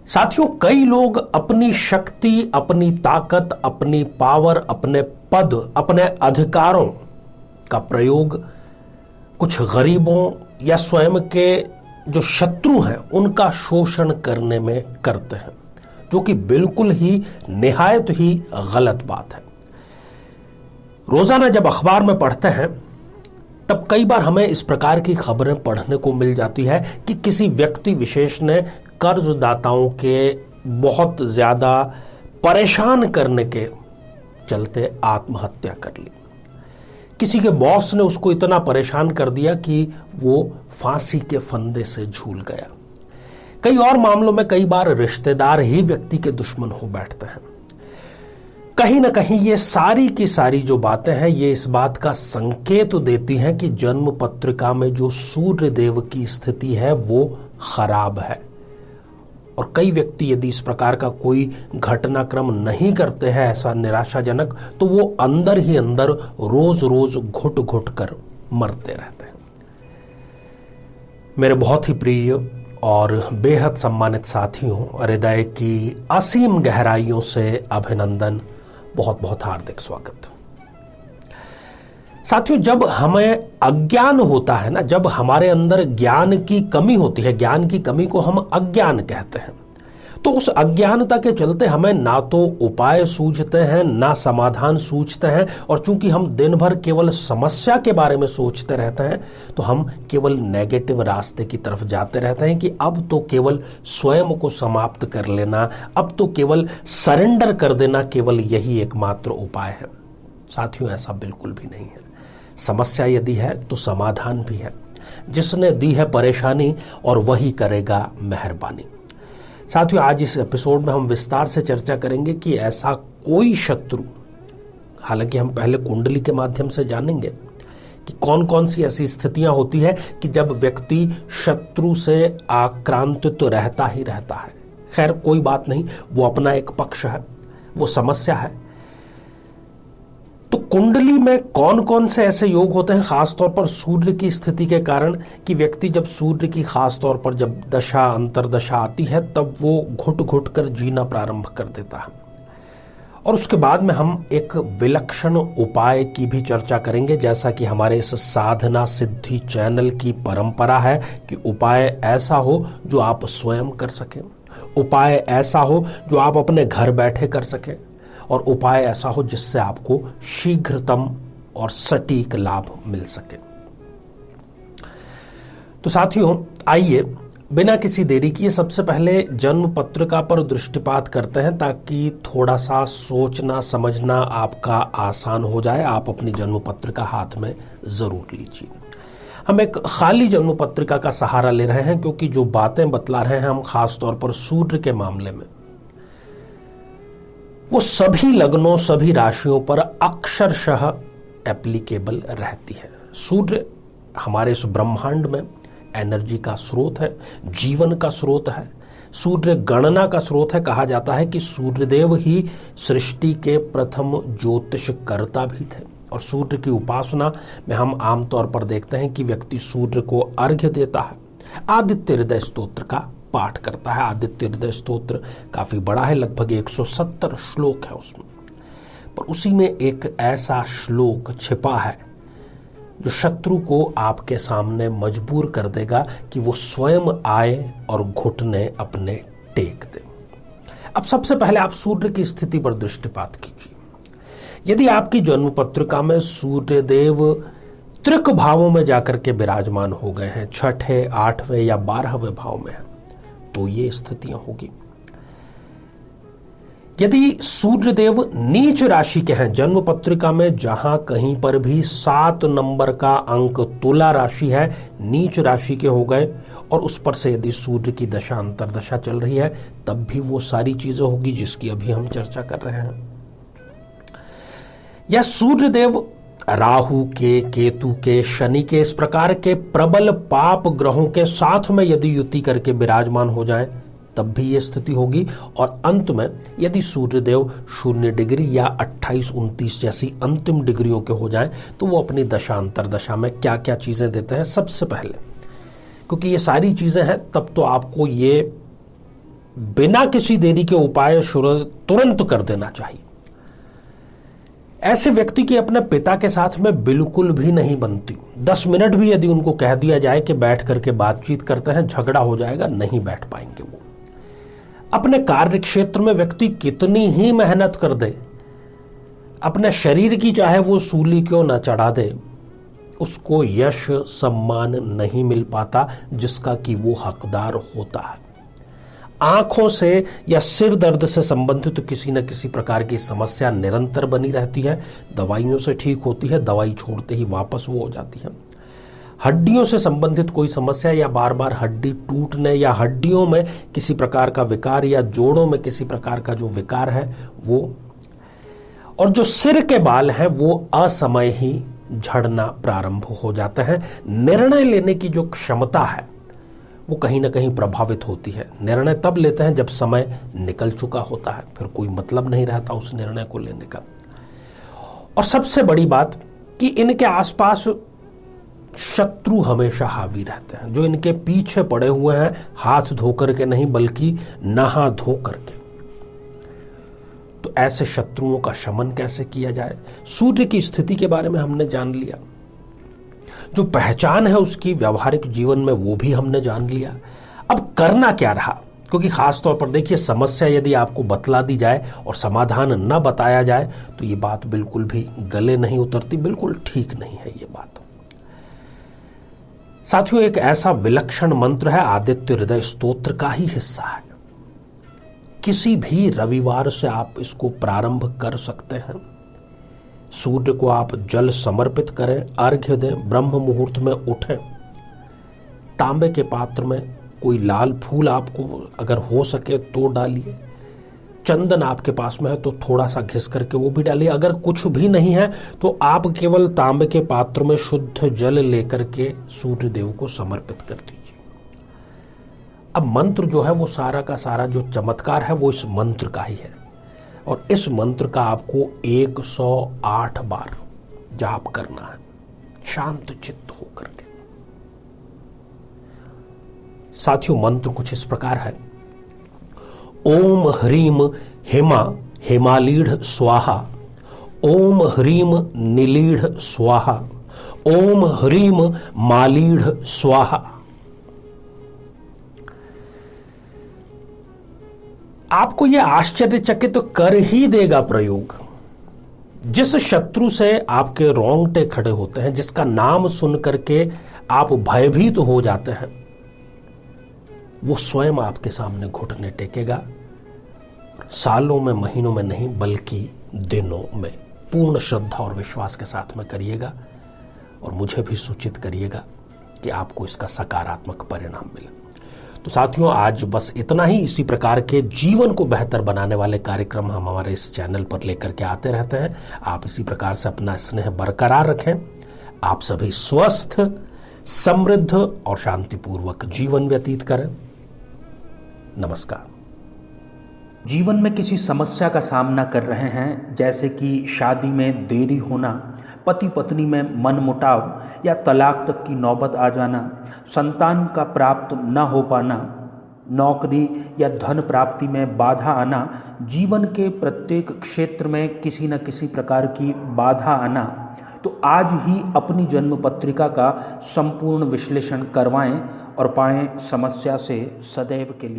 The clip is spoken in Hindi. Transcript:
साथियों, कई लोग अपनी शक्ति, अपनी ताकत, अपनी पावर, अपने पद, अपने अधिकारों का प्रयोग कुछ गरीबों या स्वयं के जो शत्रु हैं उनका शोषण करने में करते हैं, जो कि बिल्कुल ही निहायत ही गलत बात है। रोजाना जब अखबार में पढ़ते हैं तब कई बार हमें इस प्रकार की खबरें पढ़ने को मिल जाती है कि किसी व्यक्ति विशेष ने कर्जदाताओं के बहुत ज्यादा परेशान करने के चलते आत्महत्या कर ली। किसी के बॉस ने उसको इतना परेशान कर दिया कि वो फांसी के फंदे से झूल गया। कई और मामलों में कई बार रिश्तेदार ही व्यक्ति के दुश्मन हो बैठते हैं। कहीं ना कहीं ये सारी की सारी जो बातें हैं ये इस बात का संकेत देती हैं कि जन्म पत्रिका में जो सूर्य देव की स्थिति है वो खराब है। और कई व्यक्ति यदि इस प्रकार का कोई घटनाक्रम नहीं करते हैं ऐसा निराशाजनक, तो वो अंदर ही अंदर रोज रोज घुट घुट कर मरते रहते हैं। मेरे बहुत ही प्रिय और बेहद सम्मानित साथियों, हृदय की असीम गहराइयों से अभिनंदन, बहुत बहुत हार्दिक स्वागत। साथियों, जब हमें अज्ञान होता है ना, जब हमारे अंदर ज्ञान की कमी होती है, ज्ञान की कमी को हम अज्ञान कहते हैं, तो उस अज्ञानता के चलते हमें ना तो उपाय सूझते हैं ना समाधान सूझते हैं। और चूंकि हम दिन भर केवल समस्या के बारे में सोचते रहते हैं तो हम केवल नेगेटिव रास्ते की तरफ जाते रहते हैं कि अब तो केवल स्वयं को समाप्त कर लेना, अब तो केवल सरेंडर कर देना, केवल यही एकमात्र उपाय है। साथियों, ऐसा बिल्कुल भी नहीं है। समस्या यदि है तो समाधान भी है। जिसने दी है परेशानी और वही करेगा मेहरबानी। साथियों, आज इस एपिसोड में हम विस्तार से चर्चा करेंगे कि ऐसा कोई शत्रु, हालांकि हम पहले कुंडली के माध्यम से जानेंगे कि कौन कौन सी ऐसी स्थितियां होती है कि जब व्यक्ति शत्रु से आक्रांतित तो रहता ही रहता है। खैर, कोई बात नहीं, वो अपना एक पक्ष है, वो समस्या है। तो कुंडली में कौन कौन से ऐसे योग होते हैं, खासतौर पर सूर्य की स्थिति के कारण, कि व्यक्ति जब सूर्य की खासतौर पर जब दशा अंतरदशा आती है तब वो घुट घुट कर जीना प्रारंभ कर देता है। और उसके बाद में हम एक विलक्षण उपाय की भी चर्चा करेंगे, जैसा कि हमारे इस साधना सिद्धि चैनल की परंपरा है कि उपाय ऐसा हो जो आप स्वयं कर सकें, उपाय ऐसा हो जो आप अपने घर बैठे कर सकें, और उपाय ऐसा हो जिससे आपको शीघ्रतम और सटीक लाभ मिल सके। तो साथियों, आइए बिना किसी देरी किए सबसे पहले जन्म पत्रिका पर दृष्टिपात करते हैं, ताकि थोड़ा सा सोचना समझना आपका आसान हो जाए। आप अपनी जन्म पत्रिका हाथ में जरूर लीजिए। हम एक खाली जन्म पत्रिका का सहारा ले रहे हैं, क्योंकि जो बातें बतला रहे हैं हम खासतौर पर सूर्य के मामले में, वो सभी लग्नों, सभी राशियों पर अक्षरशः एप्लीकेबल रहती है। सूर्य हमारे इस ब्रह्मांड में एनर्जी का स्रोत है, जीवन का स्रोत है, सूर्य गणना का स्रोत है। कहा जाता है कि सूर्यदेव ही सृष्टि के प्रथम ज्योतिषकर्ता भी थे। और सूर्य की उपासना में हम आमतौर पर देखते हैं कि व्यक्ति सूर्य को अर्घ्य देता है, आदित्य हृदय स्तोत्र का पाठ करता है। आदित्य हृदय स्तोत्र काफी बड़ा है, लगभग 170 श्लोक है उसमें, पर उसी में एक ऐसा श्लोक छिपा है जो शत्रु को आपके सामने मजबूर कर देगा कि वो स्वयं आए और घुटने अपने टेक दे। अब सबसे पहले आप सूर्य की स्थिति पर दृष्टिपात कीजिए। यदि आपकी जन्म पत्रिका में सूर्य देव त्रिक भावों में जाकर के विराजमान हो गए हैं, छठे, 8वें या 12वें भाव में है, तो ये स्थितियां होगी। यदि सूर्यदेव नीच राशि के हैं, जन्म पत्रिका में जहां कहीं पर भी 7 नंबर का अंक तुला राशि है, नीच राशि के हो गए, और उस पर से यदि सूर्य की दशा अंतरदशा चल रही है, तब भी वो सारी चीजें होगी जिसकी अभी हम चर्चा कर रहे हैं। या सूर्यदेव राहु के, केतु के, शनि के, इस प्रकार के प्रबल पाप ग्रहों के साथ में यदि युति करके विराजमान हो जाएं, तब भी यह स्थिति होगी। और अंत में यदि सूर्यदेव 0 डिग्री या 28-29 जैसी अंतिम डिग्रियों के हो जाएं, तो वो अपनी दशा अंतरदशा में क्या क्या चीजें देते हैं। सबसे पहले, क्योंकि ये सारी चीजें हैं, तब तो आपको ये बिना किसी देरी के उपाय तुरंत कर देना चाहिए। ऐसे व्यक्ति की अपने पिता के साथ में बिल्कुल भी नहीं बनती। 10 मिनट भी यदि उनको कह दिया जाए कि बैठ करके बातचीत करते हैं, झगड़ा हो जाएगा, नहीं बैठ पाएंगे वो। अपने कार्य क्षेत्र में व्यक्ति कितनी ही मेहनत कर दे, अपने शरीर की चाहे वो सूली क्यों न चढ़ा दे, उसको यश सम्मान नहीं मिल पाता जिसका कि वो हकदार होता है। आंखों से या सिर दर्द से संबंधित तो किसी न किसी प्रकार की समस्या निरंतर बनी रहती है। दवाइयों से ठीक होती है, दवाई छोड़ते ही वापस वो हो जाती है। हड्डियों से संबंधित कोई समस्या या बार बार हड्डी टूटने या हड्डियों में किसी प्रकार का विकार या जोड़ों में किसी प्रकार का जो विकार है वो, और जो सिर के बाल हैं वो असमय ही झड़ना प्रारंभ हो जाते हैं। निर्णय लेने की जो क्षमता है वो कहीं ना कहीं प्रभावित होती है। निर्णय तब लेते हैं जब समय निकल चुका होता है, फिर कोई मतलब नहीं रहता उस निर्णय को लेने का। और सबसे बड़ी बात कि इनके आसपास शत्रु हमेशा हावी रहते हैं, जो इनके पीछे पड़े हुए हैं, हाथ धोकर के नहीं बल्कि नहा धो करके। तो ऐसे शत्रुओं का शमन कैसे किया जाए? सूर्य की स्थिति के बारे में हमने जान लिया, जो पहचान है उसकी व्यवहारिक जीवन में वो भी हमने जान लिया। अब करना क्या रहा? क्योंकि खास तौर पर देखिए, समस्या यदि आपको बतला दी जाए और समाधान न बताया जाए तो ये बात बिल्कुल भी गले नहीं उतरती, बिल्कुल ठीक नहीं है ये बात। साथियों, एक ऐसा विलक्षण मंत्र है, आदित्य हृदय स्तोत्र का ही हिस्सा है। किसी भी रविवार से आप इसको प्रारंभ कर सकते हैं। सूर्य को आप जल समर्पित करें, अर्घ्य दें, ब्रह्म मुहूर्त में उठें, तांबे के पात्र में कोई लाल फूल आपको अगर हो सके तो डालिए, चंदन आपके पास में है तो थोड़ा सा घिस करके वो भी डालिए। अगर कुछ भी नहीं है तो आप केवल तांबे के पात्र में शुद्ध जल लेकर के सूर्य देव को समर्पित कर दीजिए। अब मंत्र जो है वो सारा का सारा जो चमत्कार है वो इस मंत्र का ही है, और इस मंत्र का आपको 108 बार जाप करना है, शांत चित्त होकर के। साथियों, मंत्र कुछ इस प्रकार है: ओम ह्रीम हेमा हेमालीढ़ स्वाहा, ओम ह्रीम नीलीढ़ स्वाहा, ओम ह्रीम मालीढ़ स्वाहा। आपको यह आश्चर्यचकित तो कर ही देगा प्रयोग। जिस शत्रु से आपके रोंगटे खड़े होते हैं, जिसका नाम सुन करके आप भयभीत हो जाते हैं, वो स्वयं आपके सामने घुटने टेकेगा। सालों में, महीनों में नहीं बल्कि दिनों में पूर्ण श्रद्धा और विश्वास के साथ में करिएगा, और मुझे भी सूचित करिएगा कि आपको इसका सकारात्मक परिणाम मिले। तो साथियों, आज बस इतना ही। इसी प्रकार के जीवन को बेहतर बनाने वाले कार्यक्रम हम हमारे इस चैनल पर लेकर के आते रहते हैं। आप इसी प्रकार से अपना स्नेह बरकरार रखें। आप सभी स्वस्थ, समृद्ध और शांतिपूर्वक जीवन व्यतीत करें। नमस्कार। जीवन में किसी समस्या का सामना कर रहे हैं, जैसे कि शादी में देरी होना, पति पत्नी में मनमुटाव या तलाक तक की नौबत आ जाना, संतान का प्राप्त न हो पाना, नौकरी या धन प्राप्ति में बाधा आना, जीवन के प्रत्येक क्षेत्र में किसी न किसी प्रकार की बाधा आना, तो आज ही अपनी जन्म पत्रिका का संपूर्ण विश्लेषण करवाएं और पाएं समस्या से सदैव के लिए